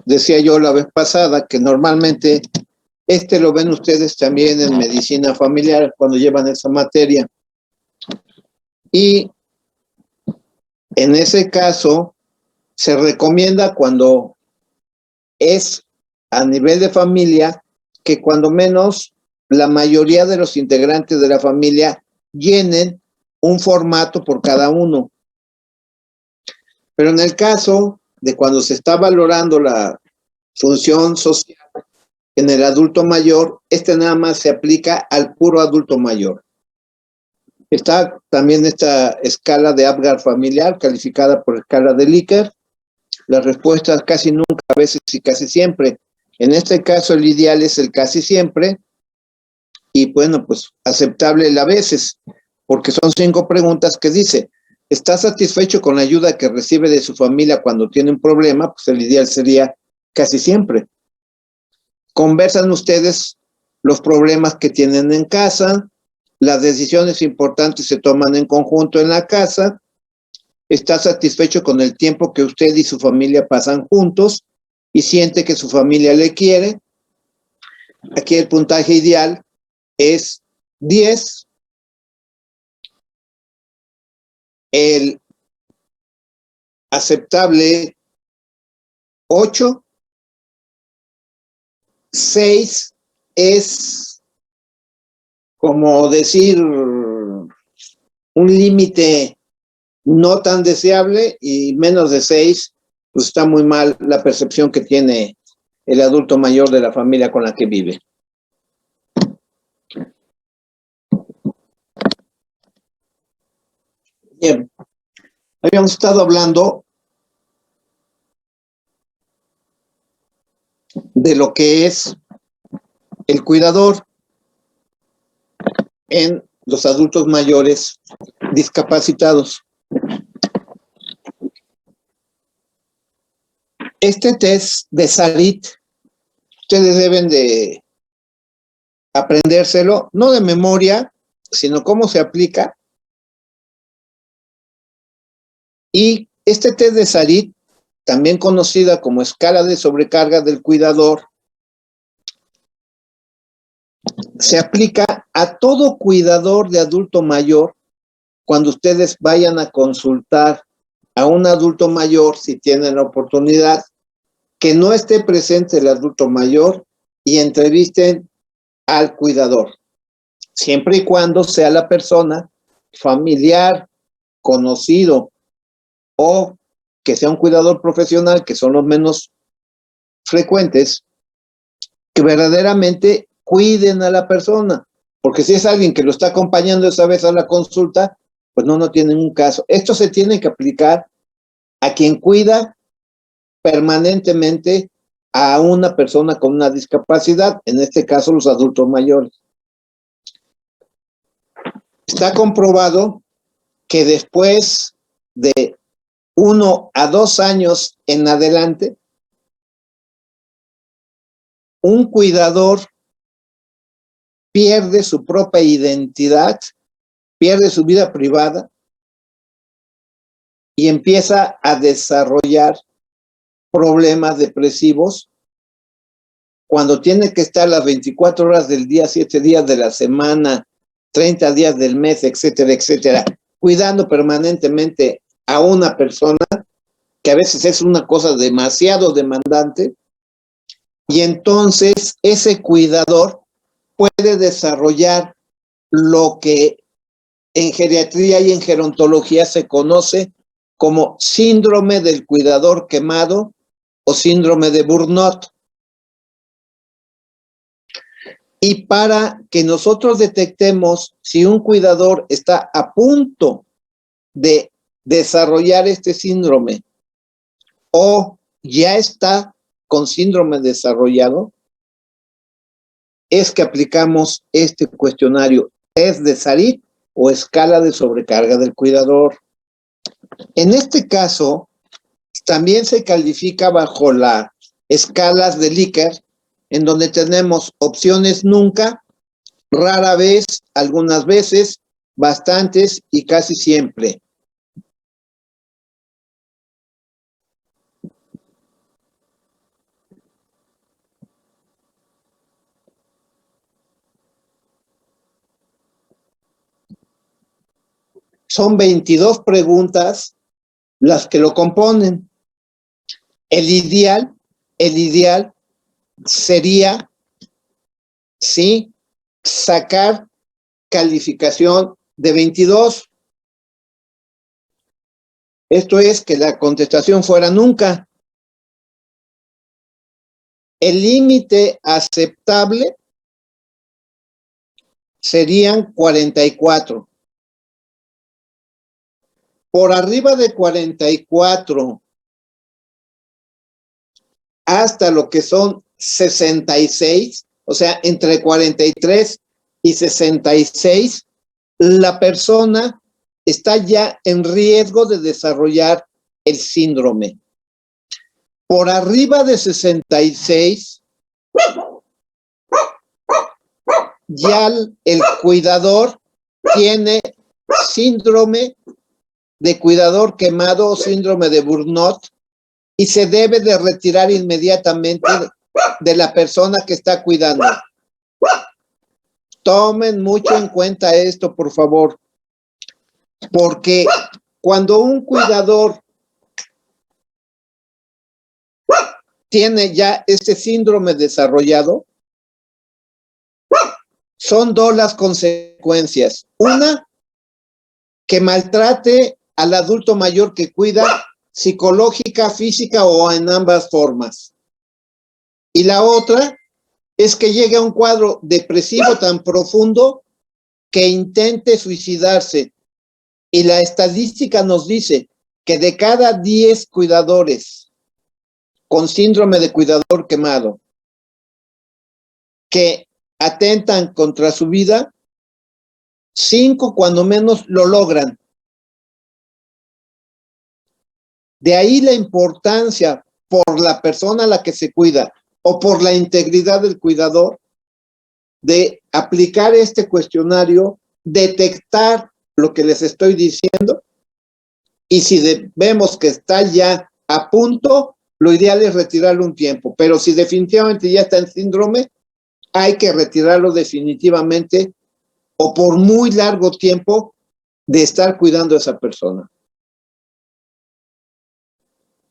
decía yo la vez pasada que normalmente lo ven ustedes también en medicina familiar cuando llevan esa materia. Y en ese caso se recomienda cuando es a nivel de familia que cuando menos la mayoría de los integrantes de la familia llenen un formato por cada uno. Pero en el caso de cuando se está valorando la función social en el adulto mayor, nada más se aplica al puro adulto mayor. Está también esta escala de Apgar familiar, calificada por escala de Likert. Las respuestas casi nunca, a veces y casi siempre. En este caso el ideal es el casi siempre y bueno, pues aceptable el a veces, porque son 5 preguntas que dice, ¿está satisfecho con la ayuda que recibe de su familia cuando tiene un problema? Pues el ideal sería casi siempre. ¿Conversan ustedes los problemas que tienen en casa? ¿Las decisiones importantes se toman en conjunto en la casa? ¿Está satisfecho con el tiempo que usted y su familia pasan juntos y siente que su familia le quiere? Aquí el puntaje ideal es 10. El aceptable 8. 6 es como decir un límite no tan deseable y menos de 6, pues está muy mal la percepción que tiene el adulto mayor de la familia con la que vive. Bien, habíamos estado hablando de lo que es el cuidador en los adultos mayores discapacitados. Este test de Sarit, ustedes deben de aprendérselo, no de memoria, sino cómo se aplica. Y este test de Sarit, también conocida como escala de sobrecarga del cuidador, se aplica a todo cuidador de adulto mayor cuando ustedes vayan a consultar a un adulto mayor, si tienen la oportunidad, que no esté presente el adulto mayor y entrevisten al cuidador, siempre y cuando sea la persona familiar, conocido o que sea un cuidador profesional, que son los menos frecuentes, que verdaderamente cuiden a la persona, porque si es alguien que lo está acompañando esa vez a la consulta, pues no tiene ningún caso. Esto se tiene que aplicar a quien cuida permanentemente a una persona con una discapacidad, en este caso los adultos mayores. Está comprobado que después de 1 a 2 años en adelante, un cuidador pierde su propia identidad, pierde su vida privada y empieza a desarrollar problemas depresivos cuando tiene que estar las 24 horas del día, 7 días de la semana, 30 días del mes, etcétera, etcétera, cuidando permanentemente a una persona que a veces es una cosa demasiado demandante, y entonces ese cuidador puede desarrollar lo que en geriatría y en gerontología se conoce como síndrome del cuidador quemado o síndrome de burnout. Y para que nosotros detectemos si un cuidador está a punto de desarrollar este síndrome o ya está con síndrome desarrollado, es que aplicamos este cuestionario, test de Sarit o escala de sobrecarga del cuidador. En este caso, también se califica bajo las escalas de Likert, en donde tenemos opciones nunca, rara vez, algunas veces, bastantes y casi siempre. son 22 preguntas las que lo componen. El ideal sería, sí, sacar calificación de 22. Esto es que la contestación fuera nunca. El límite aceptable serían 44. Por arriba de 44 hasta lo que son 66, o sea, entre 43 y 66, la persona está ya en riesgo de desarrollar el síndrome. Por arriba de 66, ya el cuidador tiene síndrome de cuidador quemado o síndrome de burnout y se debe de retirar inmediatamente de la persona que está cuidando. Tomen mucho en cuenta esto, por favor, porque cuando un cuidador tiene ya este síndrome desarrollado, son dos las consecuencias. Una, que maltrate al adulto mayor que cuida psicológica, física o en ambas formas. Y la otra es que llegue a un cuadro depresivo tan profundo que intente suicidarse. Y la estadística nos dice que de cada 10 cuidadores con síndrome de cuidador quemado que atentan contra su vida, 5 cuando menos lo logran. De ahí la importancia por la persona a la que se cuida o por la integridad del cuidador de aplicar este cuestionario, detectar lo que les estoy diciendo y si vemos que está ya a punto, lo ideal es retirarlo un tiempo, pero si definitivamente ya está en síndrome, hay que retirarlo definitivamente o por muy largo tiempo de estar cuidando a esa persona.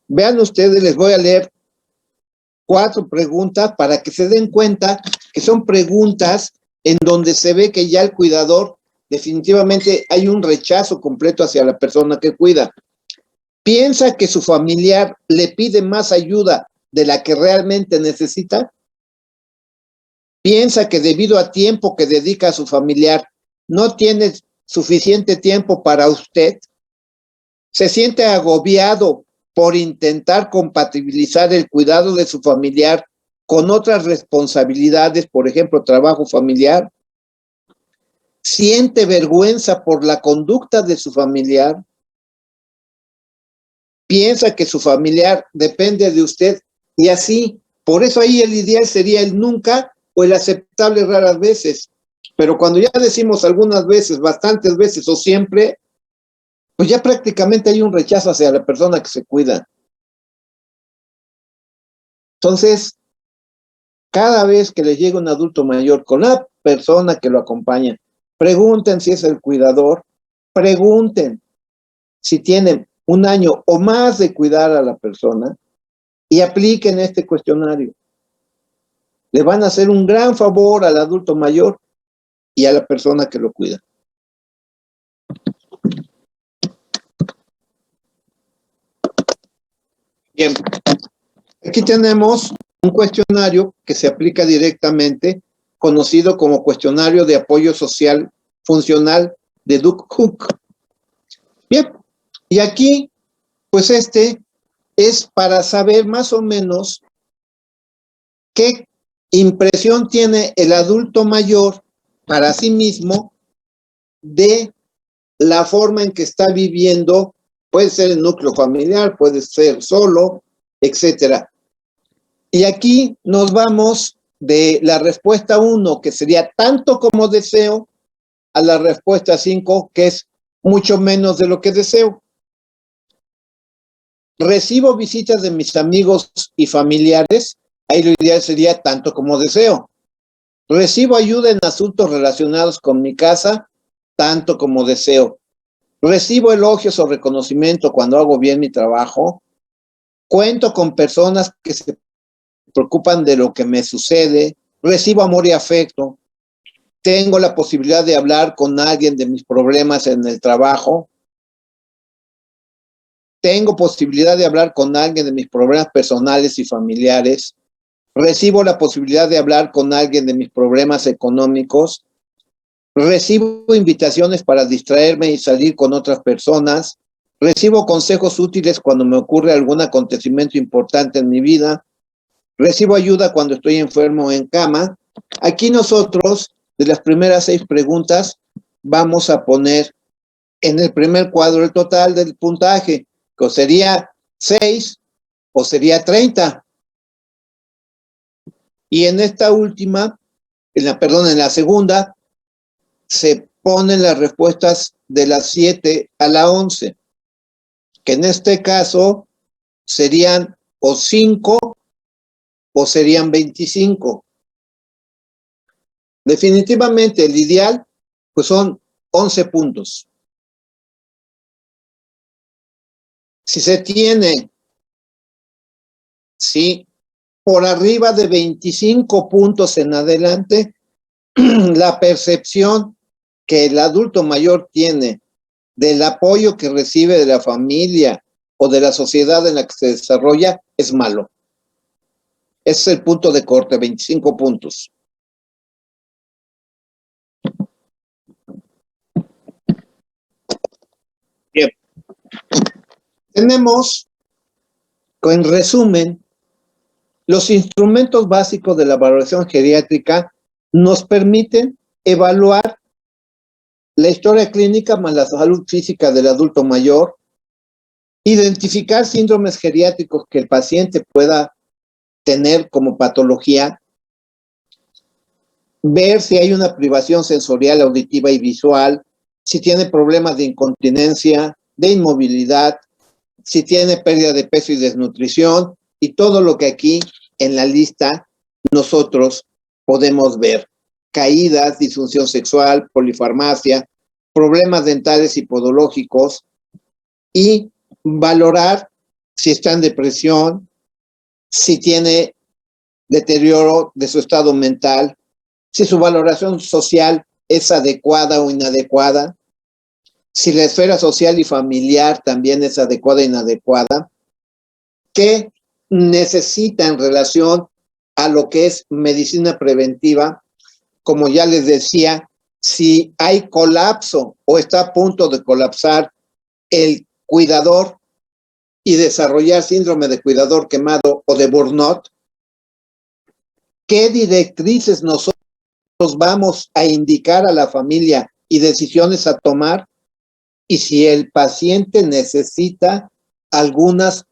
Vean ustedes, les voy a leer 4 preguntas para que se den cuenta que son preguntas en donde se ve que ya el cuidador definitivamente hay un rechazo completo hacia la persona que cuida. ¿Piensa que su familiar le pide más ayuda de la que realmente necesita? ¿Piensa que debido a tiempo que dedica a su familiar no tiene suficiente tiempo para usted? ¿Se siente agobiado por intentar compatibilizar el cuidado de su familiar con otras responsabilidades, por ejemplo, trabajo familiar? ¿Siente vergüenza por la conducta de su familiar? ¿Piensa que su familiar depende de usted? Y así, por eso ahí el ideal sería el nunca o el aceptable raras veces. Pero cuando ya decimos algunas veces, bastantes veces o siempre, pues ya prácticamente hay un rechazo hacia la persona que se cuida. Entonces, cada vez que les llega un adulto mayor con la persona que lo acompaña, pregunten si es el cuidador, pregunten si tienen un año o más de cuidar a la persona y apliquen este cuestionario. Le van a hacer un gran favor al adulto mayor y a la persona que lo cuida. Bien, aquí tenemos un cuestionario que se aplica directamente, conocido como cuestionario de apoyo social funcional de Duck Hook. Bien, y aquí, pues este es para saber más o menos qué impresión tiene el adulto mayor para sí mismo de la forma en que está viviendo, puede ser el núcleo familiar, puede ser solo, etcétera. Y aquí nos vamos de la respuesta 1, que sería tanto como deseo, a la respuesta 5, que es mucho menos de lo que deseo. Recibo visitas de mis amigos y familiares, ahí lo ideal sería tanto como deseo. Recibo ayuda en asuntos relacionados con mi casa, tanto como deseo. Recibo elogios o reconocimiento cuando hago bien mi trabajo. Cuento con personas que se preocupan de lo que me sucede. Recibo amor y afecto. Tengo la posibilidad de hablar con alguien de mis problemas en el trabajo. Tengo posibilidad de hablar con alguien de mis problemas personales y familiares. Recibo la posibilidad de hablar con alguien de mis problemas económicos. Recibo invitaciones para distraerme y salir con otras personas. Recibo consejos útiles cuando me ocurre algún acontecimiento importante en mi vida. Recibo ayuda cuando estoy enfermo o en cama. Aquí nosotros, de las primeras 6 preguntas, vamos a poner en el primer cuadro el total del puntaje, que sería 6 o sería 30. Y en esta última, en la segunda, se ponen las respuestas de las 7 a la 11, que en este caso serían o 5 o serían 25. Definitivamente el ideal pues son 11 puntos. Si se tiene, sí, por arriba de 25 puntos en adelante, la percepción que el adulto mayor tiene del apoyo que recibe de la familia o de la sociedad en la que se desarrolla es malo. Ese es el punto de corte, 25 puntos. Bien. Tenemos, en resumen, los instrumentos básicos de la valoración geriátrica nos permiten evaluar la historia clínica más la salud física del adulto mayor, identificar síndromes geriátricos que el paciente pueda tener como patología, ver si hay una privación sensorial, auditiva y visual, si tiene problemas de incontinencia, de inmovilidad, si tiene pérdida de peso y desnutrición, y todo lo que aquí en la lista nosotros podemos ver. Caídas, disfunción sexual, polifarmacia, problemas dentales y podológicos, y valorar si está en depresión, si tiene deterioro de su estado mental, si su valoración social es adecuada o inadecuada, si la esfera social y familiar también es adecuada o inadecuada, qué necesita en relación a lo que es medicina preventiva, como ya les decía, si hay colapso o está a punto de colapsar el cuidador y desarrollar síndrome de cuidador quemado o de burnout, ¿qué directrices nosotros vamos a indicar a la familia y decisiones a tomar? Y si el paciente necesita algunos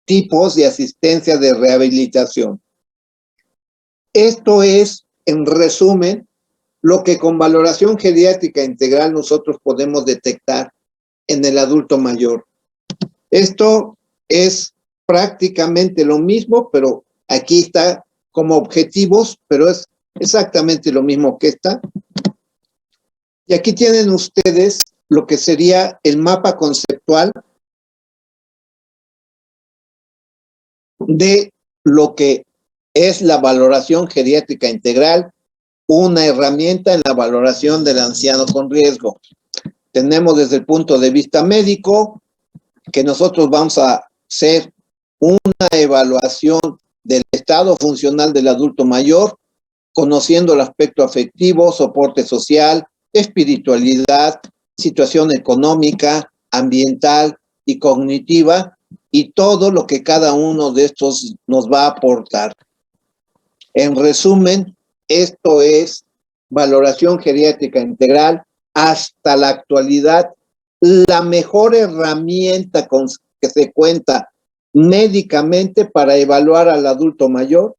tipos de asistencia de rehabilitación. Esto es, en resumen, lo que con valoración geriátrica integral nosotros podemos detectar en el adulto mayor. Esto es prácticamente lo mismo, pero aquí está como objetivos, pero es exactamente lo mismo que esta. Y aquí tienen ustedes lo que sería el mapa conceptual de lo que es la valoración geriátrica integral, una herramienta en la valoración del anciano con riesgo. Tenemos desde el punto de vista médico, que nosotros vamos a hacer una evaluación del estado funcional del adulto mayor, conociendo el aspecto afectivo, soporte social, espiritualidad, situación económica, ambiental y cognitiva, y todo lo que cada uno de estos nos va a aportar. En resumen, esto es valoración geriátrica integral, hasta la actualidad, la mejor herramienta con que se cuenta médicamente para evaluar al adulto mayor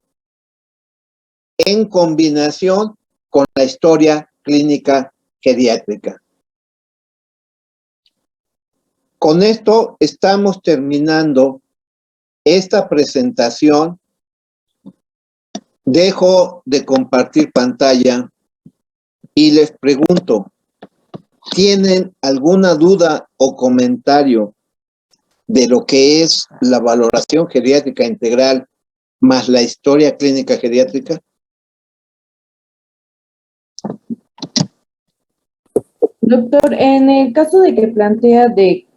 en combinación con la historia clínica geriátrica. Con esto estamos terminando esta presentación. Dejo de compartir pantalla y les pregunto, ¿Tienen alguna duda o comentario de lo que es la valoración geriátrica integral más la historia clínica geriátrica? Doctor, en el caso de que plantea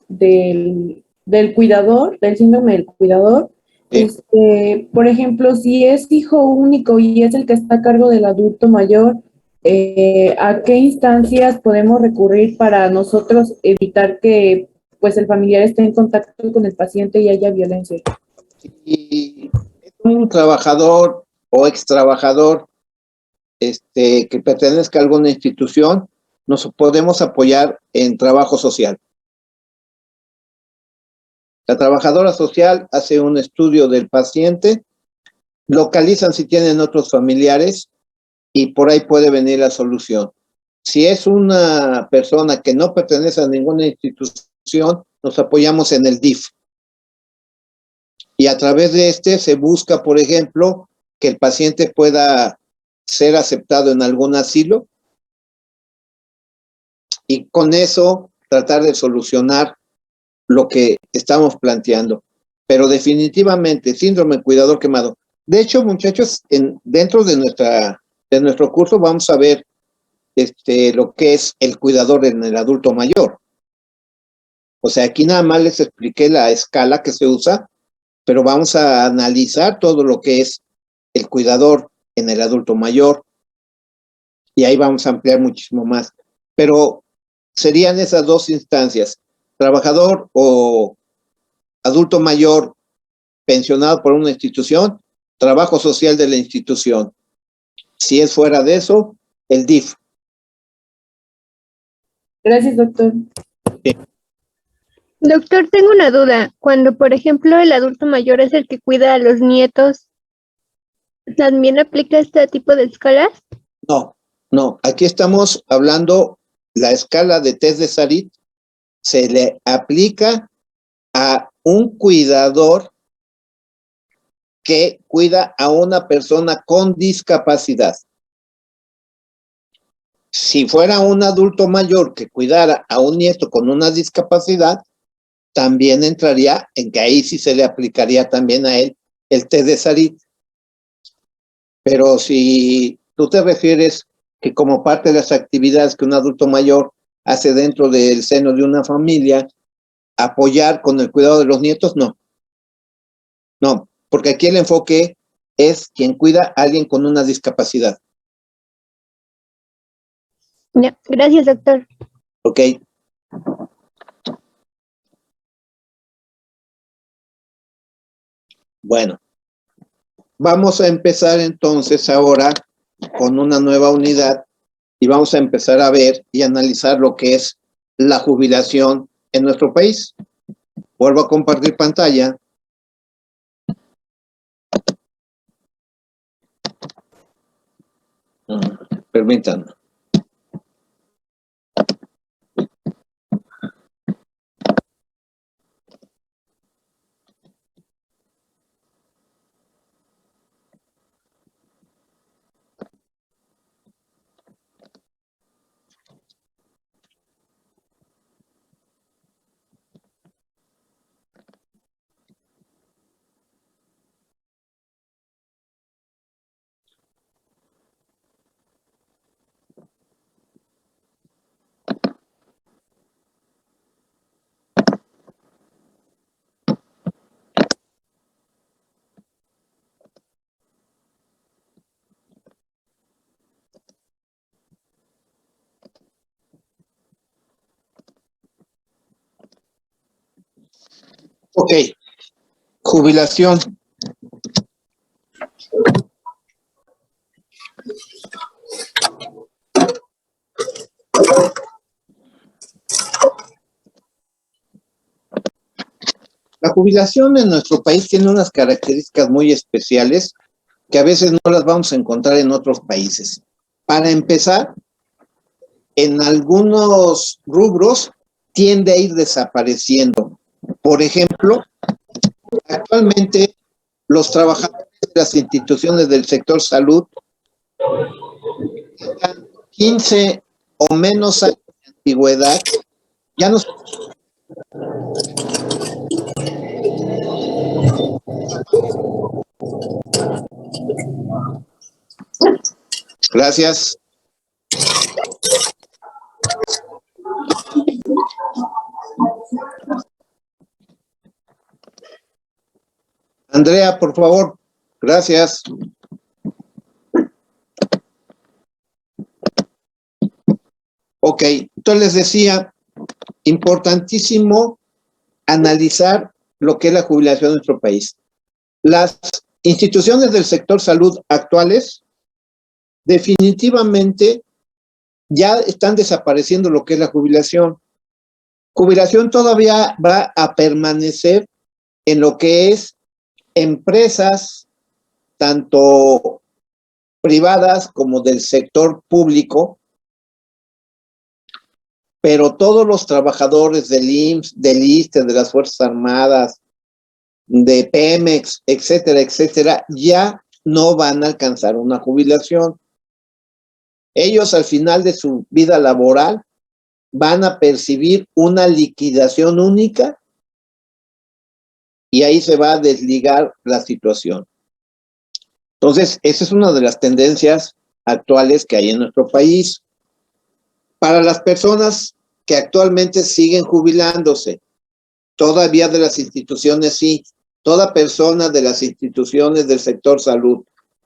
del cuidador, del síndrome del cuidador, Sí. por ejemplo, si es hijo único y es el que está a cargo del adulto mayor, ¿a qué instancias podemos recurrir para nosotros evitar que pues el familiar esté en contacto con el paciente y haya violencia? Y un trabajador o ex trabajador que pertenezca a alguna institución, nos podemos apoyar en trabajo social. La trabajadora social hace un estudio del paciente, localizan si tienen otros familiares y por ahí puede venir la solución. Si es una persona que no pertenece a ninguna institución, nos apoyamos en el DIF. Y a través de se busca, por ejemplo, que el paciente pueda ser aceptado en algún asilo y con eso tratar de solucionar lo que estamos planteando. Pero definitivamente, síndrome cuidador quemado. De hecho, muchachos, dentro de nuestro curso vamos a ver lo que es el cuidador en el adulto mayor. O sea, aquí nada más les expliqué la escala que se usa, pero vamos a analizar todo lo que es el cuidador en el adulto mayor y ahí vamos a ampliar muchísimo más. Pero serían esas dos instancias, trabajador o adulto mayor pensionado por una institución, trabajo social de la institución. Si es fuera de eso, el DIF. Gracias, doctor. Sí. Doctor, tengo una duda. Cuando, por ejemplo, el adulto mayor es el que cuida a los nietos, ¿también aplica este tipo de escalas? No. Aquí estamos hablando, la escala de test de Sarit se le aplica a un cuidador que cuida a una persona con discapacidad. Si fuera un adulto mayor que cuidara a un nieto con una discapacidad, también entraría en que ahí sí se le aplicaría también a él el test de Sarit. Pero si tú te refieres que como parte de las actividades que un adulto mayor hace dentro del seno de una familia, apoyar con el cuidado de los nietos, no. No, porque aquí el enfoque es quien cuida a alguien con una discapacidad. Ya, gracias, doctor. ¿Ok? Bueno, vamos a empezar entonces ahora con una nueva unidad y vamos a empezar a ver y analizar lo que es la jubilación en nuestro país. Vuelvo a compartir pantalla. Permítanme. Ok, jubilación. La jubilación en nuestro país tiene unas características muy especiales que a veces no las vamos a encontrar en otros países. Para empezar, en algunos rubros tiende a ir desapareciendo. Por ejemplo, actualmente los trabajadores de las instituciones del sector salud están 15 o menos años antigüedad, ya no. Gracias. Andrea, por favor. Gracias. Ok, entonces les decía, importantísimo analizar lo que es la jubilación en nuestro país. Las instituciones del sector salud actuales definitivamente ya están desapareciendo lo que es la jubilación. Jubilación todavía va a permanecer en lo que es empresas, tanto privadas como del sector público, pero todos los trabajadores del IMSS, del ISSSTE, de las Fuerzas Armadas, de Pemex, etcétera, etcétera, ya no van a alcanzar una jubilación. Ellos al final de su vida laboral van a percibir una liquidación única y ahí se va a desligar la situación. Entonces, esa es una de las tendencias actuales que hay en nuestro país. Para las personas que actualmente siguen jubilándose, todavía de las instituciones, sí, toda persona de las instituciones del sector salud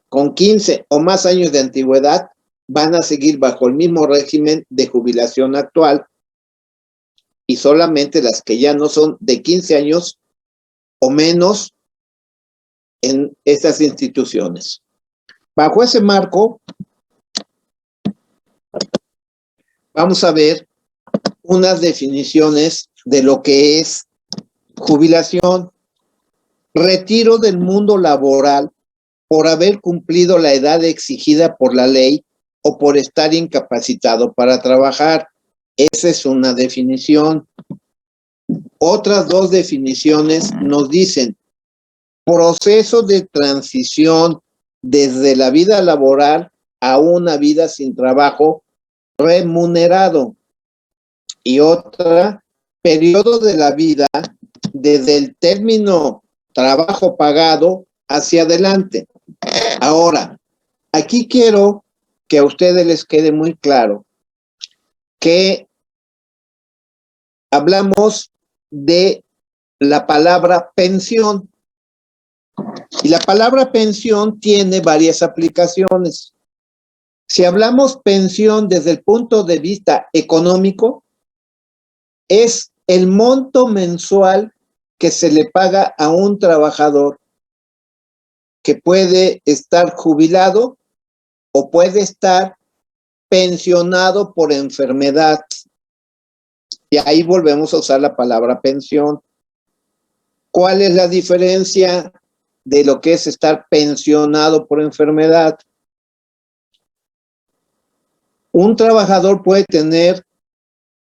con 15 o más años de antigüedad van a seguir bajo el mismo régimen de jubilación actual y solamente las que ya no son de 15 años o menos en estas instituciones. Bajo ese marco, vamos a ver unas definiciones de lo que es jubilación. Retiro del mundo laboral por haber cumplido la edad exigida por la ley o por estar incapacitado para trabajar. Esa es una definición. Otras dos definiciones nos dicen proceso de transición desde la vida laboral a una vida sin trabajo remunerado. Y otra, periodo de la vida desde el término trabajo pagado hacia adelante. Ahora, aquí quiero que a ustedes les quede muy claro que hablamos de la palabra pensión. Y la palabra pensión tiene varias aplicaciones. Si hablamos pensión desde el punto de vista económico, es el monto mensual que se le paga a un trabajador que puede estar jubilado o puede estar pensionado por enfermedad. Y ahí volvemos a usar la palabra pensión. ¿Cuál es la diferencia de lo que es estar pensionado por enfermedad? Un trabajador puede tener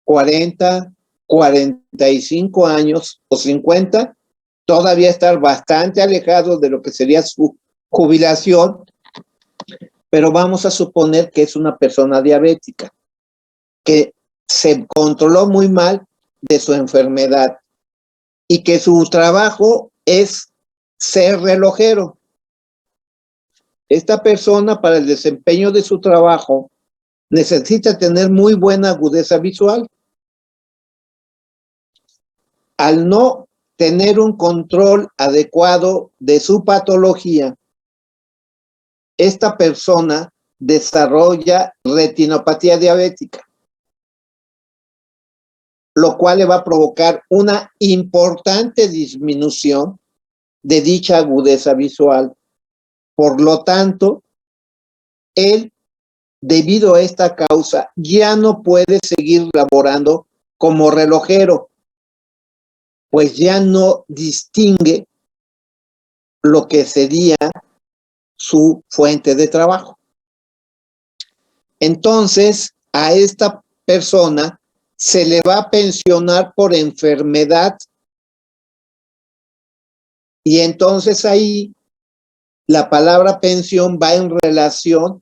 40, 45 años o 50, todavía estar bastante alejado de lo que sería su jubilación, pero vamos a suponer que es una persona diabética, que se controló muy mal de su enfermedad y que su trabajo es ser relojero. Esta persona, para el desempeño de su trabajo, necesita tener muy buena agudeza visual. Al no tener un control adecuado de su patología, esta persona desarrolla retinopatía diabética, lo cual le va a provocar una importante disminución de dicha agudeza visual. Por lo tanto, él, debido a esta causa, ya no puede seguir laborando como relojero, pues ya no distingue lo que sería su fuente de trabajo. Entonces, a esta persona se le va a pensionar por enfermedad y entonces ahí la palabra pensión va en relación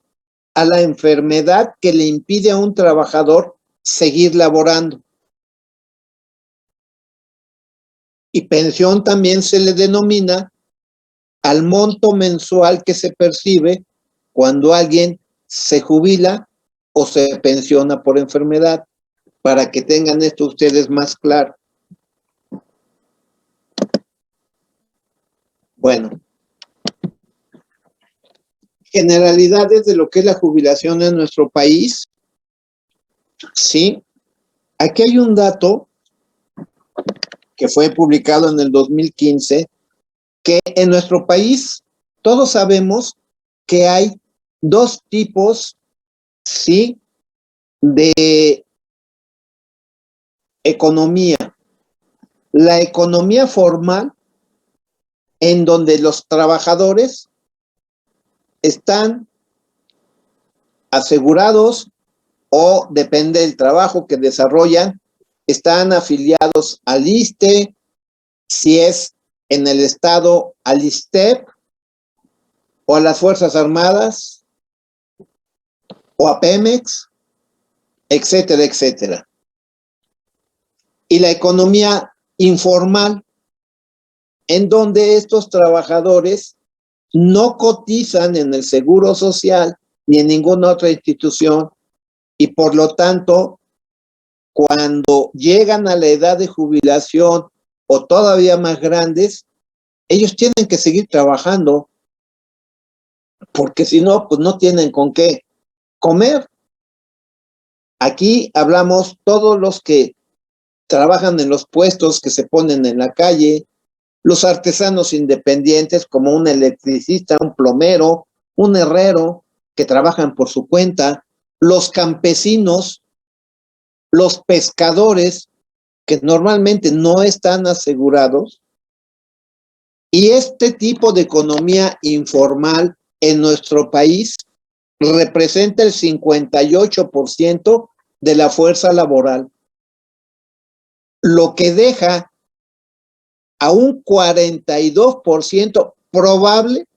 a la enfermedad que le impide a un trabajador seguir laborando. Y pensión también se le denomina al monto mensual que se percibe cuando alguien se jubila o se pensiona por enfermedad, para que tengan esto ustedes más claro. Bueno, generalidades de lo que es la jubilación en nuestro país. Sí, aquí hay un dato que fue publicado en el 2015, que en nuestro país todos sabemos que hay dos tipos, sí, de economía. La economía formal, en donde los trabajadores están asegurados o depende del trabajo que desarrollan, están afiliados al ISSSTE, si es en el estado al ISSSTEP o a las Fuerzas Armadas o a Pemex, etcétera, etcétera. Y la economía informal, en donde estos trabajadores no cotizan en el Seguro Social ni en ninguna otra institución y por lo tanto, cuando llegan a la edad de jubilación o todavía más grandes, ellos tienen que seguir trabajando porque si no, pues no tienen con qué comer. Aquí hablamos todos los que trabajan en los puestos que se ponen en la calle, los artesanos independientes como un electricista, un plomero, un herrero que trabajan por su cuenta, los campesinos, los pescadores que normalmente no están asegurados. Y este tipo de economía informal en nuestro país representa el 58% de la fuerza laboral, lo que deja a un 42% probable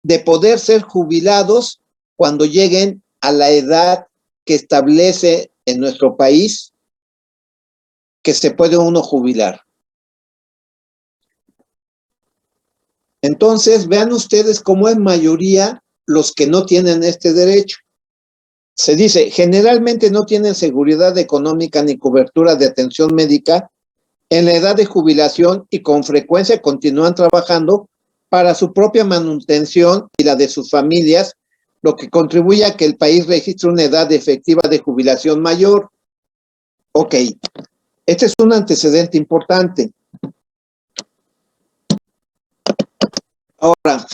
de poder ser jubilados cuando lleguen a la edad que establece en nuestro país que se puede uno jubilar. Entonces, vean ustedes cómo es mayoría los que no tienen este derecho. Se dice, generalmente no tienen seguridad económica ni cobertura de atención médica en la edad de jubilación y con frecuencia continúan trabajando para su propia manutención y la de sus familias, lo que contribuye a que el país registre una edad efectiva de jubilación mayor. Ok, este es un antecedente importante. Ahora,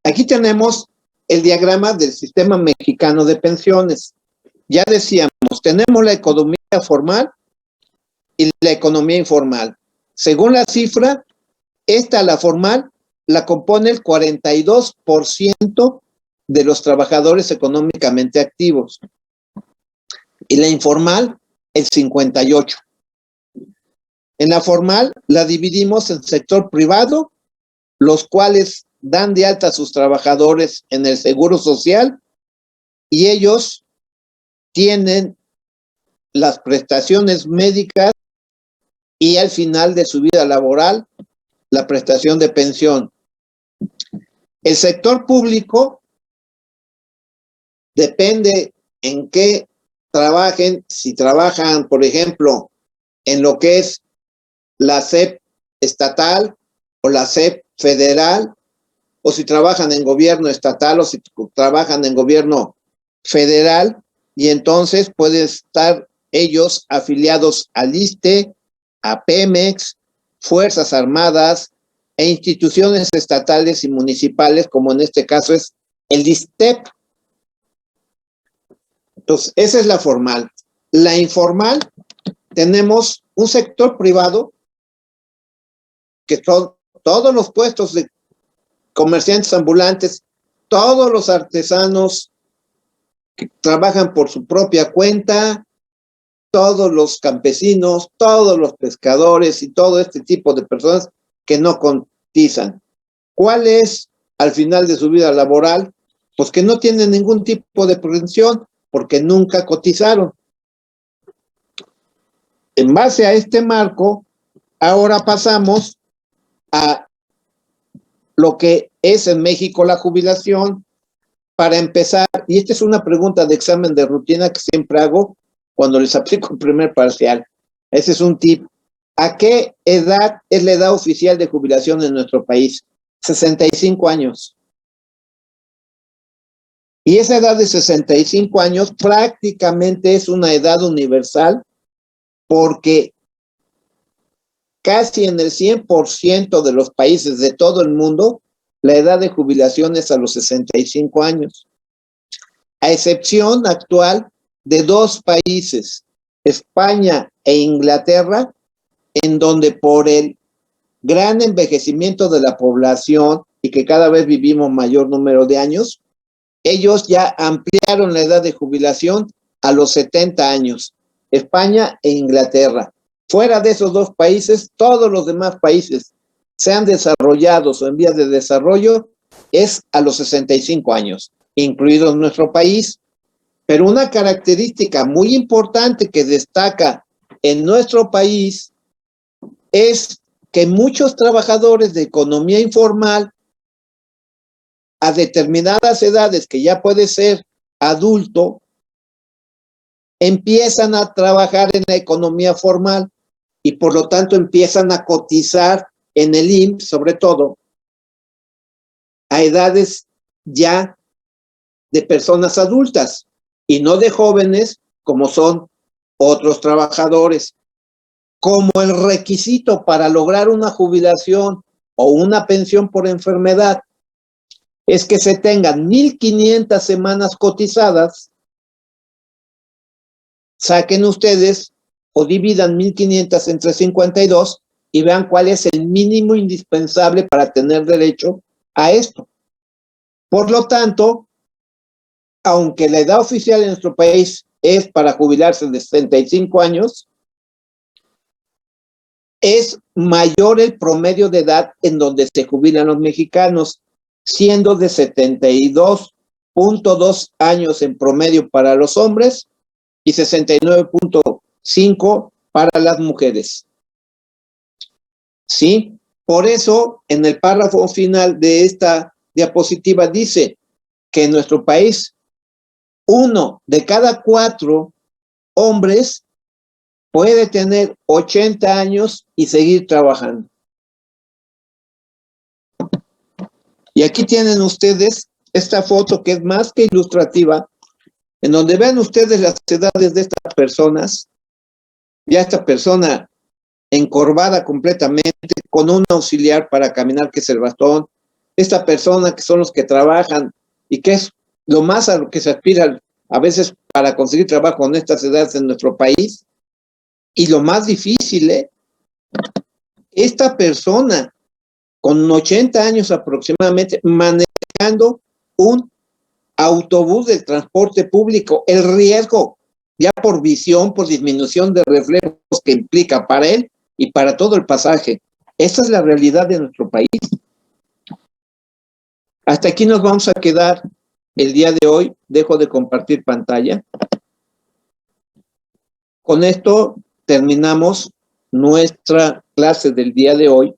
aquí tenemos el diagrama del sistema mexicano de pensiones. Ya decíamos, tenemos la economía formal y la economía informal. Según la cifra, la formal, la compone el 42% de los trabajadores económicamente activos. Y la informal, el 58%. En la formal, la dividimos en sector privado, los cuales dan de alta a sus trabajadores en el Seguro Social y ellos tienen las prestaciones médicas y al final de su vida laboral, la prestación de pensión. El sector público depende en qué trabajen, si trabajan, por ejemplo, en lo que es la SEP estatal o la SEP federal, o si trabajan en gobierno estatal o si trabajan en gobierno federal, y entonces pueden estar ellos afiliados al ISSSTE, a Pemex, Fuerzas Armadas e instituciones estatales y municipales, como en este caso es el ISSSTEP. Entonces, esa es la formal. La informal, tenemos un sector privado, que son todos los puestos de comerciantes ambulantes, todos los artesanos que trabajan por su propia cuenta, todos los campesinos, todos los pescadores y todo este tipo de personas que no cotizan. ¿Cuál es al final de su vida laboral? Pues que no tienen ningún tipo de pensión porque nunca cotizaron. En base a este marco, ahora pasamos a lo que es en México la jubilación. Para empezar, y esta es una pregunta de examen de rutina que siempre hago cuando les aplico el primer parcial. Ese es un tip. ¿A qué edad es la edad oficial de jubilación en nuestro país? 65 años. Y esa edad de 65 años prácticamente es una edad universal porque casi en el 100% de los países de todo el mundo, la edad de jubilación es a los 65 años. A excepción actual de 2 países, España e Inglaterra, en donde por el gran envejecimiento de la población y que cada vez vivimos mayor número de años, ellos ya ampliaron la edad de jubilación a los 70 años, España e Inglaterra. Fuera de esos 2 países, todos los demás países, sean desarrollados o en vías de desarrollo, es a los 65 años, incluido nuestro país. Pero una característica muy importante que destaca en nuestro país es que muchos trabajadores de economía informal a determinadas edades, que ya puede ser adulto, empiezan a trabajar en la economía formal y por lo tanto empiezan a cotizar en el IMSS, sobre todo, a edades ya de personas adultas y no de jóvenes como son otros trabajadores. Como el requisito para lograr una jubilación o una pensión por enfermedad es que se tengan 1,500 semanas cotizadas, saquen ustedes o dividan 1,500 entre 52 y vean cuál es el mínimo indispensable para tener derecho a esto. Por lo tanto, aunque la edad oficial en nuestro país es para jubilarse de 65 años, es mayor el promedio de edad en donde se jubilan los mexicanos, siendo de 72.2 años en promedio para los hombres y 69.5 para las mujeres. ¿Sí? Por eso, en el párrafo final de esta diapositiva dice que en nuestro país, 1 de cada 4 hombres puede tener 80 años y seguir trabajando. Y aquí tienen ustedes esta foto que es más que ilustrativa, en donde ven ustedes las edades de estas personas, ya esta persona encorvada completamente, con un auxiliar para caminar que es el bastón, esta persona que son los que trabajan y que es lo más a lo que se aspira a veces para conseguir trabajo en estas edades en nuestro país. Y lo más difícil, esta persona con 80 años aproximadamente manejando un autobús del transporte público, el riesgo ya por visión, por disminución de reflejos que implica para él y para todo el pasaje. Esa es la realidad de nuestro país. Hasta aquí nos vamos a quedar el día de hoy. Dejo de compartir pantalla. Con esto terminamos nuestra clase del día de hoy.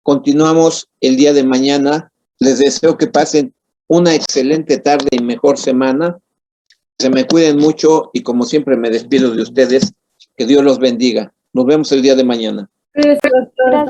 Continuamos el día de mañana. Les deseo que pasen una excelente tarde y mejor semana. Se me cuiden mucho y como siempre me despido de ustedes. Que Dios los bendiga. Nos vemos el día de mañana. Gracias, doctor.